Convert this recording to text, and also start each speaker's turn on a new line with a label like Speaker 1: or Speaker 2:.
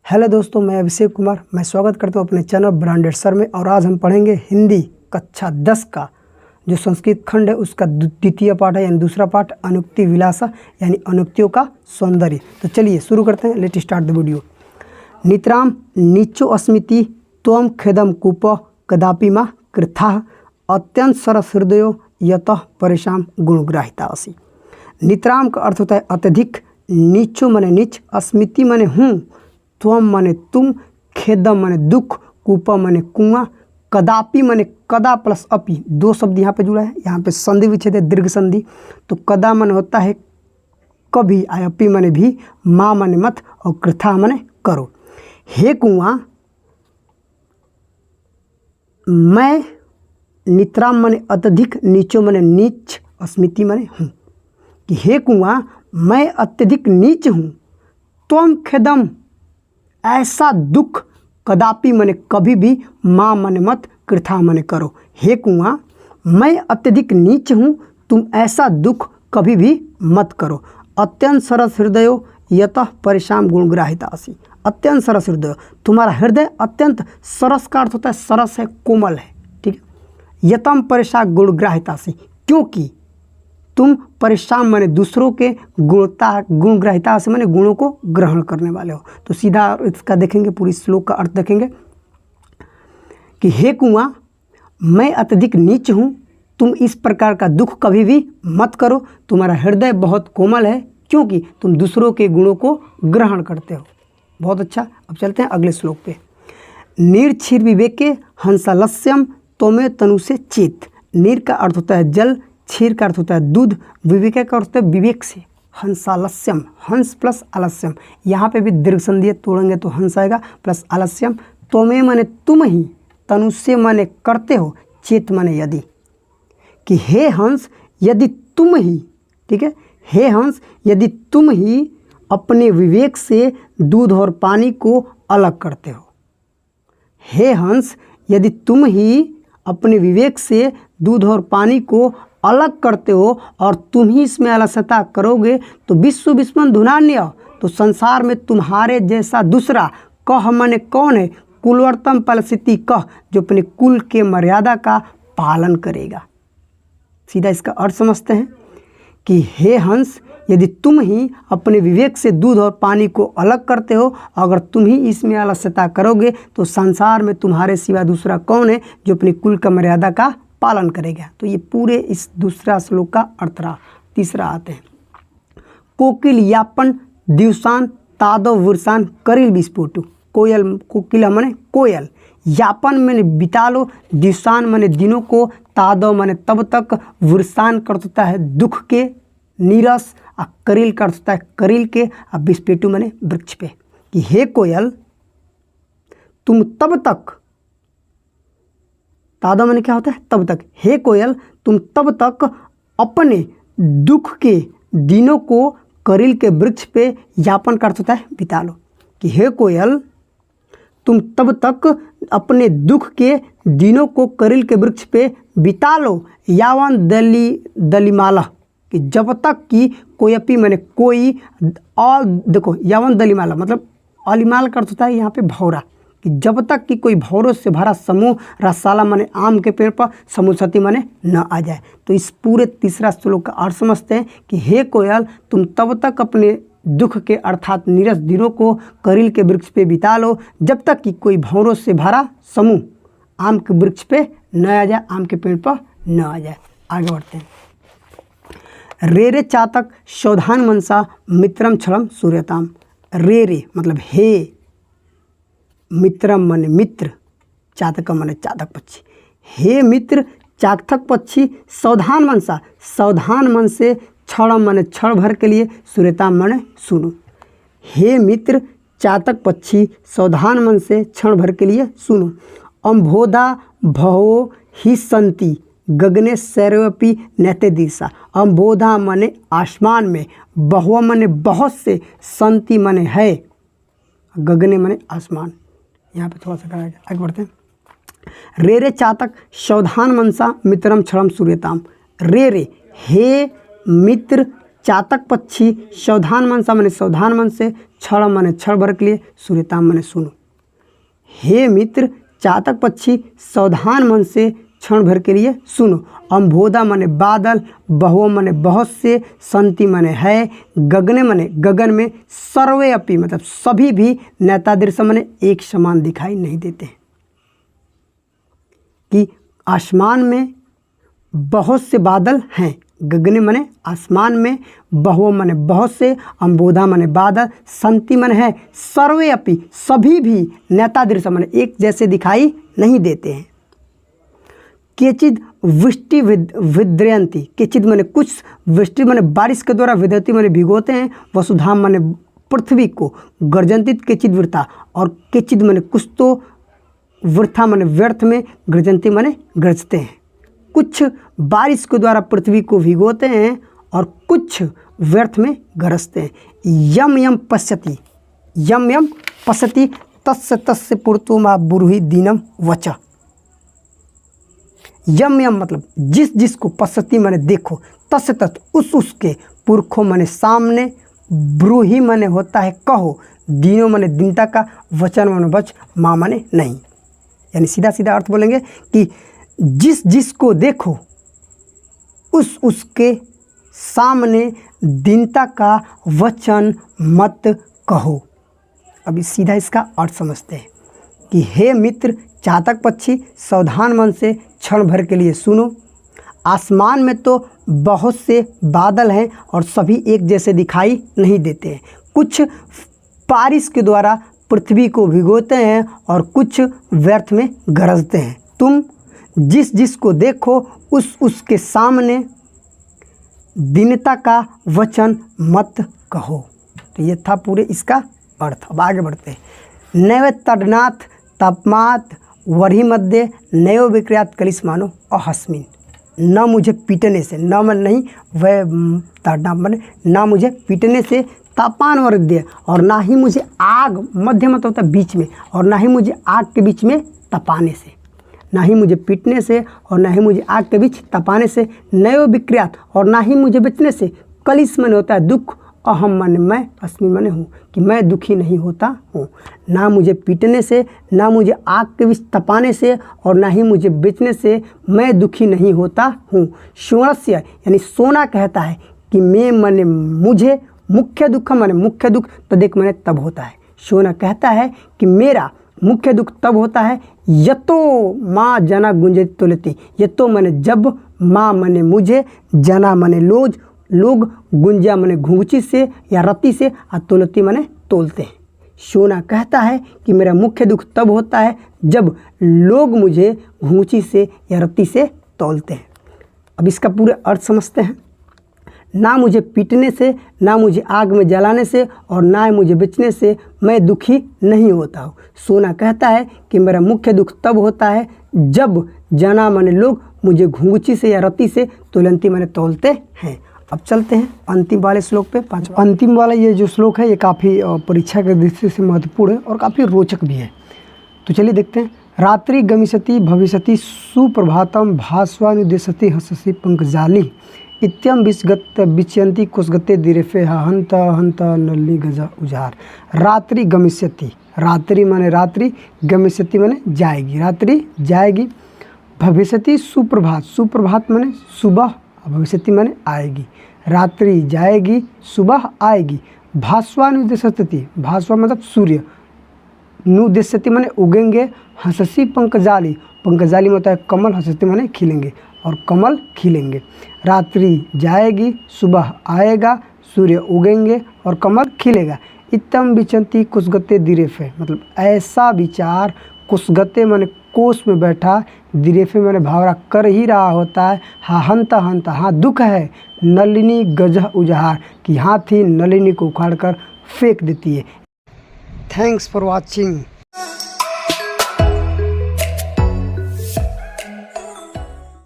Speaker 1: Hello दोस्तों, मैं अभिषेक कुमार। मैं स्वागत करता हूं अपने चैनल ब्रांडेड सर में। और आज हम पढ़ेंगे हिंदी कक्षा 10 का जो संस्कृत खंड है उसका द्वितीय पाठ है, यानी दूसरा पाठ, अनुक्ति विलासा यानी अनुक्तियों का सौंदर्य। तो चलिए शुरू करते हैं। Let start the video. नितराम नीचो अस्मिति त्वं खेदम कूप कदापि मा कृथा अत्यंत सरस हृदयो यतः परेशान गुणग्राहिता असी। नितराम का अर्थ होता है अत्यधिक, नीचो माने नीच, अस्मिति माने हूँ, त्वम माने तुम, खेदम माने दुख, कूपा माने कुआं, कदापि माने कदा प्लस अपि, दो शब्द यहाँ पे जुड़ा है। यहाँ पे संधि विच्छेद है, दीर्घ संधि। तो कदा माने होता है कभी, अपि माने भी, माँ माने मत, और कृथा माने करो। हे कुआं, मैं, नितराम माने अत्यधिक, नीचो माने नीच, अस्मिति माने हूँ, कि हे कुआं मैं अत्यधिक नीच हूँ, त्वम खेदम ऐसा दुख, कदापि माने कभी भी, माँ माने मत, कृथा माने करो। हे कुआं मैं अत्यधिक नीच हूँ, तुम ऐसा दुख कभी भी मत करो। अत्यंत सरस हृदयो यतः परेशान गुणग्राहिता असी। अत्यंत सरस हृदय, तुम्हारा हृदय अत्यंत सरस का अर्थ होता है सरस है, कोमल है, ठीक है। यतम परेशान गुणग्राहिता असी, क्योंकि तुम परेशान माने दूसरों के गुणग्राहिता से माने गुणों को ग्रहण करने वाले हो। तो सीधा इसका देखेंगे, पूरी श्लोक का अर्थ देखेंगे कि हे कुआं मैं अत्यधिक नीच हूँ, तुम इस प्रकार का दुख कभी भी मत करो। तुम्हारा हृदय बहुत कोमल है क्योंकि तुम दूसरों के गुणों को ग्रहण करते हो। बहुत अच्छा। अब चलते हैं अगले श्लोक पे। नीर क्षीर विवेके हंसालस्यम तोमे तनु से चेत। नीर का अर्थ होता है जल, क्षीर का अर्थ होता है दूध, विवेक का अर्थ होता है विवेक से। हंसालस्यम, हंस प्लस आलस्यम, यहाँ पे भी दीर्घ संधि है, तोड़ेंगे तो हंस आएगा, प्लस आलस्यम। तोमे माने तुम ही, तनुष्य माने करते हो, चेत माने यदि, कि हे हंस यदि तुम ही, ठीक है, हे हंस यदि तुम ही अपने विवेक से दूध और पानी को अलग करते हो। हे हंस यदि तुम ही अपने विवेक से दूध और पानी को अलग करते हो और तुम ही इसमें अलसता करोगे तो विश्व विस्मन धुनान्य, तो संसार में तुम्हारे जैसा दूसरा कह माने कौन है, कुलवर्तम पलसिति कह, जो अपने कुल के मर्यादा का पालन करेगा। सीधा इसका अर्थ समझते हैं कि हे हंस यदि तुम ही अपने विवेक से दूध और पानी को अलग करते हो, अगर तुम ही इसमें अलसता करोगे तो संसार में तुम्हारे सिवा दूसरा कौन है जो अपनी कुल का मर्यादा का पालन करेगा। तो ये पूरे इस दूसरा श्लोक का अर्थ रहा। तीसरा आते हैं। कोकिल यापन दिवसान तादव वृषान करिल विस्फोटु। कोयल, कोकिल माने कोयल, यापन माने बिता लो, दिवसान माने दिनों को, तादव माने तब तक, वृषान का अर्थ होता है दुख के, नीरस, और करिल का अर्थ होता है करिल के, और विस्फेटु माने वृक्ष पे, कि हे कोयल तुम तब तक, तादा माने क्या होता है तब तक, हे कोयल तुम तब तक अपने दुख के दिनों को करिल के वृक्ष पे, यापन का अर्थ होता है बिता लो, कि हे कोयल तुम तब तक अपने दुख के दिनों को करिल के वृक्ष पे बिता लो, यावन दलिमाला, कि जब तक कि कोई अपी माने कोई, और देखो यावन दलिमाला मतलब अलिमाल का अर्थ होता है यहाँ पे भौरा, कि जब तक कि कोई भौरों से भरा समूह रसाला माने आम के पेड़ पर समुसती माने न आ जाए। तो इस पूरे तीसरा श्लोक का अर्थ समझते हैं कि हे कोयल तुम तब तक अपने दुख के अर्थात नीरस दिनों को करिल के वृक्ष पे बिता लो जब तक कि कोई भौरों से भरा समूह आम के वृक्ष पे न आ जाए, आम के पेड़ पर न आ जाए। आगे बढ़ते हैं। रे रे चातक शोधान मनसा मित्रम क्षणम सूर्यताम। रे रे मतलब हे, मित्रम माने मित्र, चातक माने चातक पक्षी। हे मित्र चातक पक्षी, सावधान मनसा, सावधान मन से, क्षण माने क्षण भर के लिए, सूर्यताम माने सुनो। हे मित्र चातक पक्षी सावधान मन से क्षण भर के लिए सुनो। अम्भोधा भवो ही संति गगने सैरवपी नैते दिशा। अम्बोधा माने आसमान में, बहुआ माने बहुत से, संति माने है, गगने माने आसमान। यहाँ पे थोड़ा सा कराएगा, आगे बढ़ते हैं। रे रे चातक सावधान मनसा मित्रम क्षणम सूर्यताम। रे रे हे मित्र चातक पक्षी सावधान मन सा माने सावधान मन से, क्षण माने क्षण भर के लिए, सूर्यताम माने सुनो। हे मित्र चातक पक्षी सावधान मन से क्षण भर के लिए सुनो। अम्भोदा माने बादल, बहु माने बहुत से, संति माने है, गगने माने गगन में, सर्वे अपि मतलब सभी भी, नैतादृश माने एक समान दिखाई नहीं देते हैं। कि आसमान में बहुत से बादल हैं, गगने माने आसमान में, बहु माने बहुत से, अम्बोधा माने बादल, संति माने है, सर्वे अपि सभी भी, नैतादृश माने एक जैसे दिखाई नहीं देते हैं। केचिद वृष्टि विद्रयंती, केचिद माने कुछ, वृष्टि माने बारिश के द्वारा, विद्यति माने भिगोते हैं, वसुधाम माने पृथ्वी को, गर्जंतित केचिद वृथा, और केचिद माने कुछ तो, वृथा माने व्यर्थ में, गर्जंती माने गरजते हैं। कुछ बारिश के द्वारा पृथ्वी को भिगोते हैं और कुछ व्यर्थ में गरजते हैं। यम यम पश्यति, यम यम पश्यति, तस्य तस्य पुरतो मा बुरुहि दीनम वच। यम यम मतलब जिस जिसको, पश्यति माने देखो, तस्य तत् उसके, पुरखों माने सामने, ब्रूहि माने होता है कहो, दीनों माने दीनता का, वचन माने वच, माँ माने नहीं। यानी सीधा सीधा अर्थ बोलेंगे कि जिस जिसको देखो उसके सामने दीनता का वचन मत कहो। अभी सीधा इसका अर्थ समझते हैं कि हे मित्र चातक पक्षी सावधान मन से क्षण भर के लिए सुनो। आसमान में तो बहुत से बादल हैं और सभी एक जैसे दिखाई नहीं देते हैं। कुछ बारिश के द्वारा पृथ्वी को भिगोते हैं और कुछ व्यर्थ में गरजते हैं। तुम जिस जिसको देखो उसके सामने दीनता का वचन मत कहो। तो ये था पूरे इसका अर्थ। अब आगे बढ़ते हैं। नैव तडनाथ तापमात वरी मध्य नयो विक्रियात कलिस्मानो अहस्मिन। न मुझे पीटने से, न मन नहीं वह तड़ना मन, ना मुझे पीटने से, तापमान वर्ध्य, और ना ही मुझे आग, मध्य मत होता बीच में, और ना ही मुझे आग के बीच में तपाने से, ना ही मुझे पीटने से और ना ही मुझे आग के बीच तपाने से, नयो विक्रियात, और ना ही मुझे बचने से, कलिश मन होता है दुख, अहम मन मैं, अस्मि मन हूँ कि मैं दुखी नहीं होता हूँ। ना मुझे पीटने से, ना मुझे आग के बीच तपाने से, और ना ही मुझे बेचने से मैं दुखी नहीं होता हूँ। सुवर्णस्य यानी सोना कहता है कि मैं मने मुझे, मुख्य दुख मने मुख्य दुख तदेक मने तब होता है। सोना कहता है कि मेरा मुख्य दुख तब होता है यतो माँ जना गुंजित तुलती। यतो मने जब, माँ मने मुझे, जना मने लोग, गुंजा मने घुंघची से या रति से, और तुलती मने तोलते हैं। सोना कहता है कि मेरा मुख्य दुख तब होता है जब लोग मुझे घुंघची से या रति से तोलते हैं। अब इसका पूरे अर्थ समझते हैं। ना मुझे पीटने से, ना मुझे आग में जलाने से, और ना मुझे बेचने से मैं दुखी नहीं होता हूँ। सोना कहता है कि मेरा मुख्य दुख तब होता है जब जना माने लोग मुझे घुंघची से या रति से, तुलंती माने तोलते हैं। अब चलते हैं अंतिम वाले श्लोक पे। अंतिम वाला ये जो श्लोक है ये काफ़ी परीक्षा के दृष्टि से महत्वपूर्ण है और काफ़ी रोचक भी है। तो चलिए देखते हैं। रात्रि गमिष्यति भविष्यति सुप्रभातम भास्वानुदेशति हससि पंकजाली इत्यम विषगत विचयंती कुशगते दिरेफे हंत हंत नल्ली गजा उजार। रात्रि गमिष्यति, रात्रि माने रात्रि, गमिष्यति माने जाएगी, रात्रि जाएगी। भविष्यति सुप्रभात, सुप्रभात माने सुबह, भविष्यति माने आएगी। रात्रि जाएगी, सुबह आएगी। भास्वानुदेशति, भास्वा मतलब सूर्य, नुदेशति माने उगेंगे। हंससी पंकजाली, पंकजाली में होता है कमल, हंसती माने खिलेंगे और कमल खिलेंगे। रात्रि जाएगी, सुबह आएगा, सूर्य उगेंगे और कमल खिलेगा। इतम विचंती कुशगते दिरेफे, मतलब ऐसा विचार, कुशगते माने कोष में बैठा, दिरेफे माने भावरा कर ही रहा होता है। हाँ हंता हंता, हाँ दुख है। नलिनी गजह उजहार, कि हाथी नलिनी को उखाड़ कर फेंक देती है। Thanks for watching.